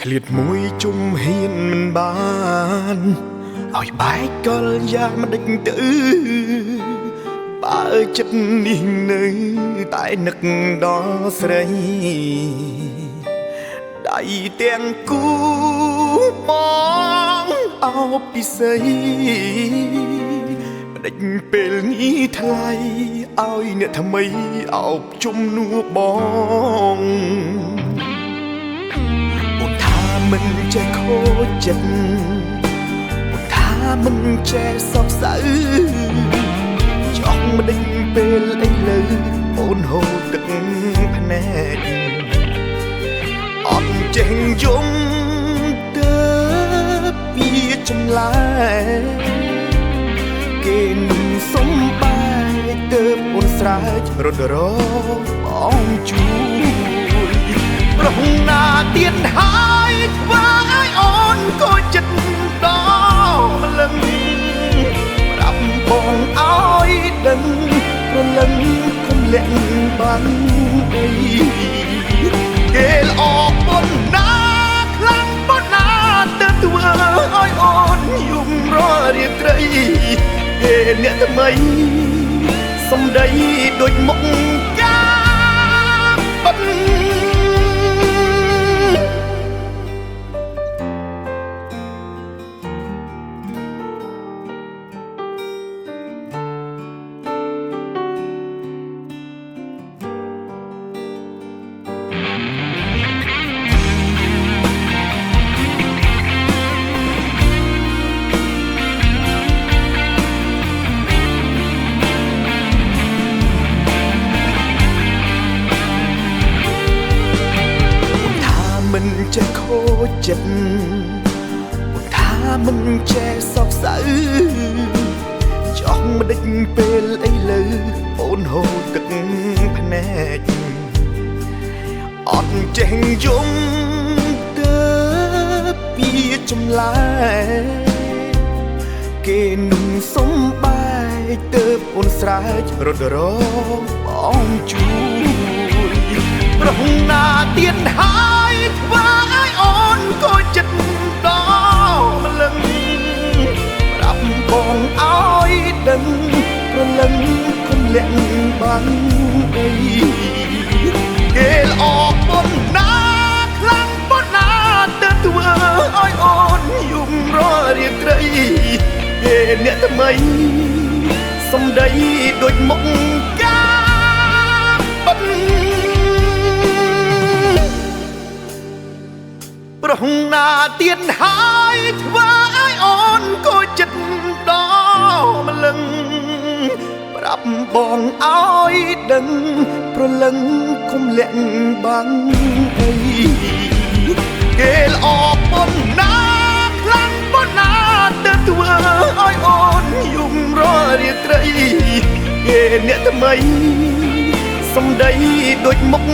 ឃ្លាតមួយជុំហ៊ានមិនបានឲ្យបែកកលយ៉ាងមិនដេចទៅបើចិត្តនេះនៅតែនឹកដល់ស្រីដៃទាំងគូបងអោបពិសីមិនដេចពេលនេះថ្លៃឲ្យអ្នកថ្មីអោបជំនួសបងមិនចេះខូចចិត្តពុនថាមិនចេះសោកសៅចង់មិនដេញពេលអីលើអូនហូរទឹកភ្នែកអត់ចេះយំទៅពីចម្លែគេនឹងសំបាយទៅអូនស្រែករត់របងជួយប្រហណាទៀតហើយធ្វើឲ្យអូនក៏ចិត្តដល់ម្លឹងប្រាប់បងឲ្យដឹងព្រលឹងគុំលាក់បានអីគេល្អប៉ុណ្ណាខ្លាំងប៉ុណ្ណាទៅធ្វើឲ្យអូនយំរាល់រាត្រីគេអ្នកថ្មីសំដីដូចមុខការបាត់មិនចេះខូចចិត្តពុនថាមិនចេះសោកសៅចង់មិនដេចពេលអីលើអូនហូរទឹកភ្នែកអត់ចេះយំទៅពីចម្លែគេនឹងសំបាយទៅអូនស្រែករត់របងជួយប្រហណាទៀតហើយធ្វើឲ្យអូនក៏ចិត្តដល់ម្លឹងប្រាប់បងឲ្យដឹងព្រលឹងគុំលាក់បានអីគេល្អប៉ុណ្ណាខ្លាំងប៉ុណ្ណាទៅធ្វើឲ្យអូនយំរាល់រាត្រីគេអ្នកថ្មីសំដីដូចមុខការបាត់ប្រហណាទៀតហើយធ្វើឲ្យអូនក៏ចិត្តដល់ម្លឹងប្រាប់បងឲ្យដឹងព្រលឹងគុំលាក់បានអីគេល្អប៉ុណ្ណាខ្លាំងប៉ុណ្ណាទៅធ្វើឲ្យអូនយំរាល់រាត្រីគេអ្នកថ្មីសំដីដូចមុខ